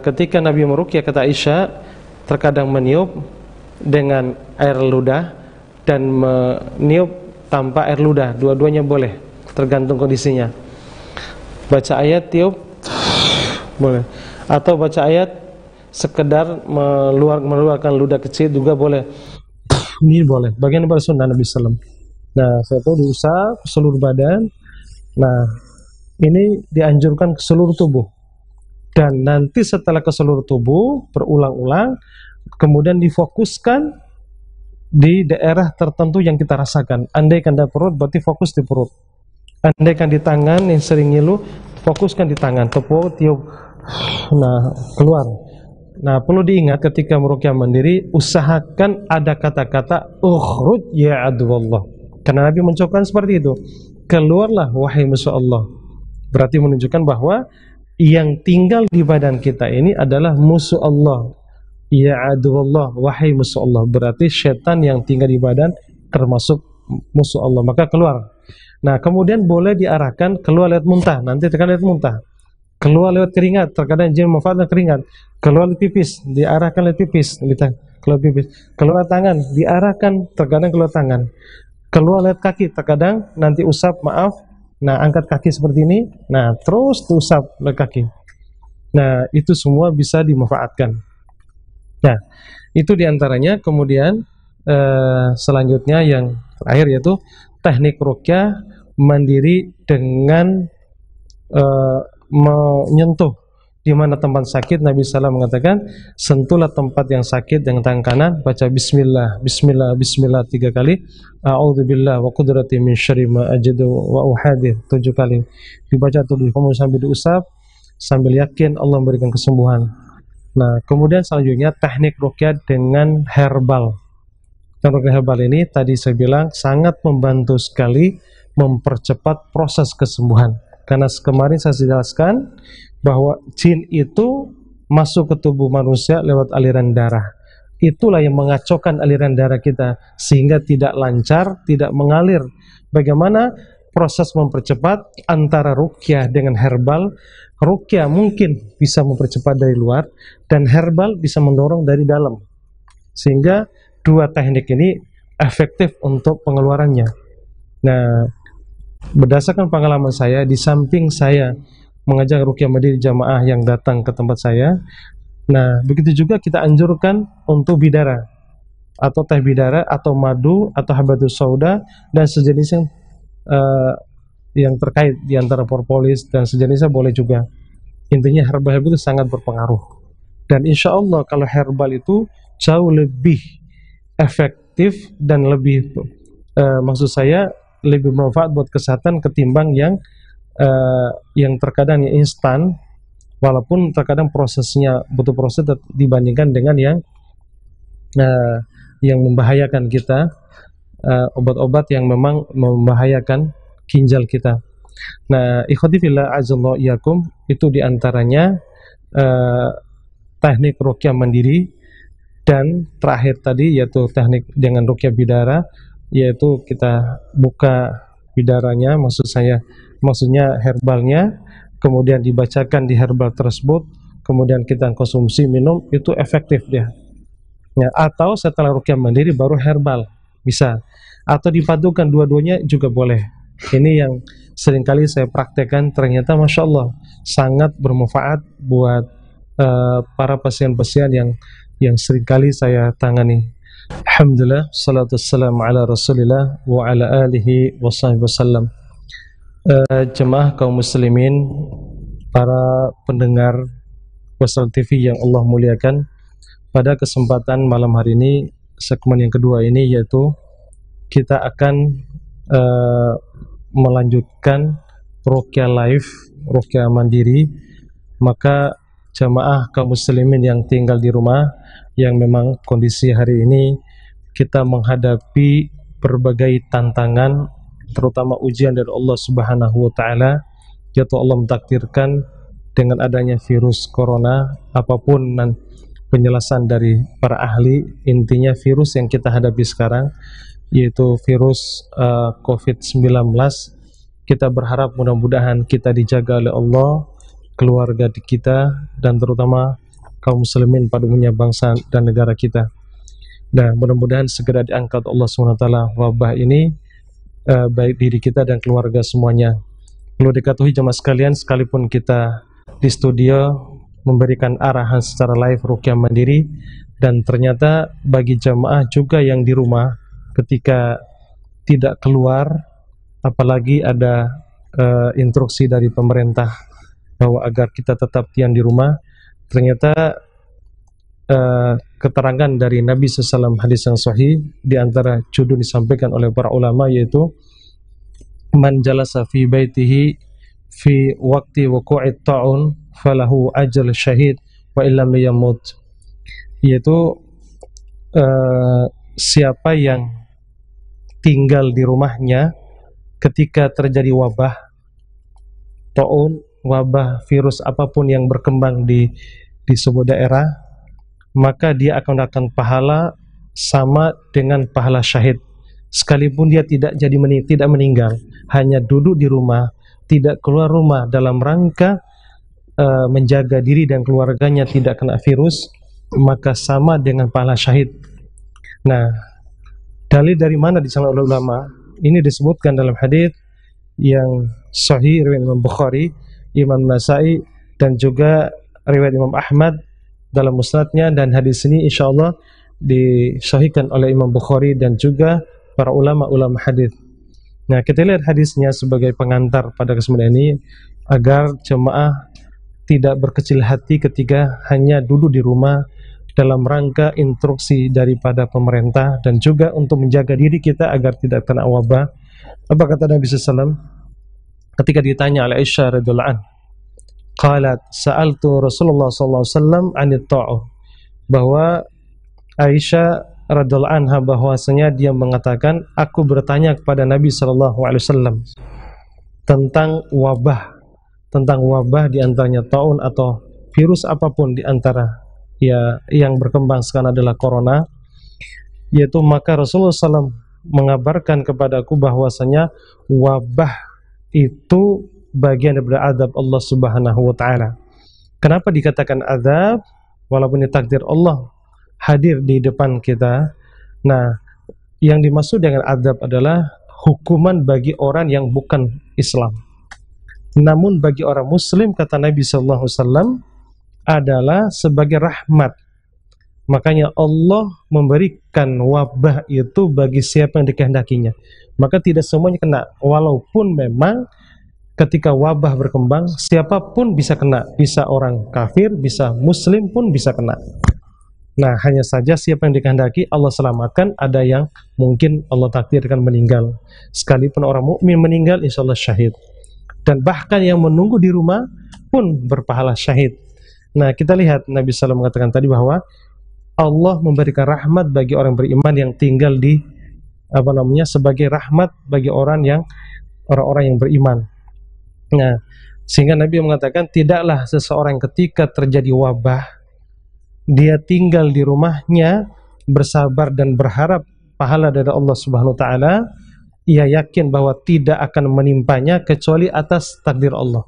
ketika Nabi meruqyah, kata Aisyah, terkadang meniup dengan air ludah dan meniup tanpa air ludah, dua-duanya boleh, tergantung kondisinya. Baca ayat tiup boleh, atau baca ayat sekedar mengeluarkan ludah kecil juga boleh. Ini boleh, bagian daripada sunnah Nabi SAW. Nah, saya tahu diusap ke seluruh badan. Nah, ini dianjurkan ke seluruh tubuh. Dan nanti setelah ke seluruh tubuh berulang-ulang, kemudian difokuskan di daerah tertentu yang kita rasakan. Andaikan di perut, berarti fokus di perut. Andaikan di tangan yang sering ngilu, fokuskan di tangan, tepuk, tiup, nah keluar. Nah, perlu diingat ketika meruqyah mandiri, usahakan ada kata-kata ukhruj ya aduwallah. Karena Nabi mengucapkan seperti itu, keluarlah wahai musuh Allah. Berarti menunjukkan bahwa yang tinggal di badan kita ini adalah musuh Allah. Ya aduwallah, wahai musuh Allah. Berarti syaitan yang tinggal di badan termasuk musuh Allah, maka keluar. Nah, kemudian boleh diarahkan keluar lewat muntah. Nanti tekan lewat muntah. Keluar lewat keringat, terkadang jin memanfaatkan keringat. Keluar lewat pipis, diarahkan lewat pipis. Keluar pipis. Keluar tangan, diarahkan, terkadang keluar tangan. Keluar lewat kaki, terkadang nanti usap, maaf. Nah, angkat kaki seperti ini. Nah, terus usap lewat kaki. Nah, itu semua bisa dimanfaatkan. Nah, itu diantaranya. Kemudian selanjutnya yang terakhir yaitu teknik ruqyah mandiri dengan menyentuh di mana tempat sakit. Nabi SAW mengatakan, sentuhlah tempat yang sakit dengan tangan kanan, baca bismillah, bismillah, bismillah 3 kali, a'udzubillah wa qudrati min syarri ma ajidu wa uhadith 7 kali, dibaca tubuh kamu sambil diusap, sambil yakin Allah memberikan kesembuhan. Nah, kemudian selanjutnya teknik ruqyah dengan herbal. Teknik herbal ini tadi saya bilang sangat membantu sekali mempercepat proses kesembuhan. Karena kemarin saya jelaskan bahwa jin itu masuk ke tubuh manusia lewat aliran darah. Itulah yang mengacaukan aliran darah kita sehingga tidak lancar, tidak mengalir. Bagaimana proses mempercepat antara ruqyah dengan herbal? Ruqyah mungkin bisa mempercepat dari luar dan herbal bisa mendorong dari dalam. Sehingga dua teknik ini efektif untuk pengeluarannya. Nah, berdasarkan pengalaman saya, di samping saya mengajak ruqyah mandiri jamaah yang datang ke tempat saya, nah begitu juga kita anjurkan untuk bidara atau teh bidara atau madu atau habatus sauda dan sejenisnya yang terkait di antara propolis dan sejenisnya boleh juga. Intinya herbal itu sangat berpengaruh. Dan insya Allah kalau herbal itu jauh lebih efektif dan lebih maksud saya lebih bermanfaat buat kesehatan ketimbang yang terkadang instan, walaupun terkadang prosesnya butuh proses dibandingkan dengan yang membahayakan kita, obat-obat yang memang membahayakan ginjal kita. Nah, ikhwati fillah azallahu iyakum, itu diantaranya teknik ruqyah mandiri. Dan terakhir tadi yaitu teknik dengan ruqyah bidara, yaitu kita buka bidaranya, maksudnya herbalnya, kemudian dibacakan di herbal tersebut, kemudian kita konsumsi, minum, itu efektif dia. Ya, atau setelah ruqyah mandiri baru herbal bisa, atau dipadukan dua-duanya juga boleh. Ini yang seringkali saya praktekkan, ternyata masya Allah sangat bermanfaat buat para pasien-pasien yang seringkali saya tangani. Alhamdulillah, salatu wassalamu ala rasulillah wa ala alihi wa sahbihi wasallam. Jemaah kaum muslimin, para pendengar Wasal TV yang Allah muliakan, pada kesempatan malam hari ini, segmen yang kedua ini, yaitu kita akan melanjutkan ruqyah live, ruqyah mandiri. Maka jemaah kaum muslimin yang tinggal di rumah, yang memang kondisi hari ini kita menghadapi berbagai tantangan, terutama ujian dari Allah Subhanahu wa taala, yaitu Allah mentakdirkan dengan adanya virus corona, apapun penjelasan dari para ahli, intinya virus yang kita hadapi sekarang yaitu virus COVID-19. Kita berharap mudah-mudahan kita dijaga oleh Allah, keluarga kita, dan terutama kaum muslimin pada umumnya, bangsa dan negara kita. Nah, mudah-mudahan segera diangkat Allah SWT wabah ini, baik diri kita dan keluarga semuanya. Perlu diketahui jemaah sekalian, sekalipun kita di studio memberikan arahan secara live ruqyah mandiri, dan ternyata bagi jamaah juga yang di rumah ketika tidak keluar, apalagi ada instruksi dari pemerintah bahwa agar kita tetap diam di rumah, ternyata keterangan dari Nabi SAW hadis yang sahih, di antara judul disampaikan oleh para ulama, yaitu man jalasa fi baitihi fi waqti wuqu'it ta'un falahu ajal syahid wa illam yamut, yaitu siapa yang tinggal di rumahnya ketika terjadi wabah ta'un, wabah virus apapun yang berkembang di sebuah daerah, maka dia akan mendapatkan pahala sama dengan pahala syahid, sekalipun dia tidak meninggal, hanya duduk di rumah, tidak keluar rumah dalam rangka menjaga diri dan keluarganya tidak kena virus, maka sama dengan pahala syahid. Nah, dalil dari mana disebutkan oleh ulama? Ini disebutkan dalam hadis yang sahih riwayat Imam Bukhari, Imam Nasai, dan juga riwayat Imam Ahmad dalam musnadnya, dan hadis ini insyaallah disahihkan oleh Imam Bukhari dan juga para ulama-ulama hadis. Nah, kita lihat hadisnya sebagai pengantar pada kesempatan ini agar jemaah tidak berkecil hati ketika hanya duduk di rumah dalam rangka instruksi daripada pemerintah, dan juga untuk menjaga diri kita agar tidak kena wabah. Apa kata Nabi SAW ketika ditanya oleh Aisyah radhiyallahu anha? Qalat sa'altu Rasulullah sallallahu alaihi wasallam 'anit ta'ah, bahwa Aisyah radhiyallahu anha bahwasanya dia mengatakan, aku bertanya kepada Nabi sallallahu alaihi wasallam tentang wabah di antaranya taun atau virus apapun di antara ya yang berkembang sekarang adalah corona, yaitu maka Rasulullah SAW mengabarkan kepadaku bahwasanya wabah itu bagian daripada azab Allah Subhanahu wa taala. Kenapa dikatakan azab? Walaupun ini takdir Allah hadir di depan kita. Nah, yang dimaksud dengan azab adalah hukuman bagi orang yang bukan Islam. Namun bagi orang muslim, kata Nabi sallallahu alaihi wasallam, adalah sebagai rahmat. Makanya Allah memberikan wabah itu bagi siapa yang dikehendakinya. Maka tidak semuanya kena, walaupun memang ketika wabah berkembang, siapapun bisa kena, bisa orang kafir, bisa muslim pun bisa kena. Nah, hanya saja siapa yang dikehendaki Allah selamatkan, ada yang mungkin Allah takdirkan meninggal. Sekalipun orang mukmin meninggal, insya Allah syahid. Dan bahkan yang menunggu di rumah pun berpahala syahid. Nah, kita lihat Nabi SAW mengatakan tadi bahwa Allah memberikan rahmat bagi orang beriman yang tinggal di sebagai rahmat bagi orang-orang yang beriman. Nah, sehingga Nabi mengatakan tidaklah seseorang ketika terjadi wabah dia tinggal di rumahnya bersabar dan berharap pahala dari Allah Subhanahu wa taala, ia yakin bahwa tidak akan menimpanya kecuali atas takdir Allah.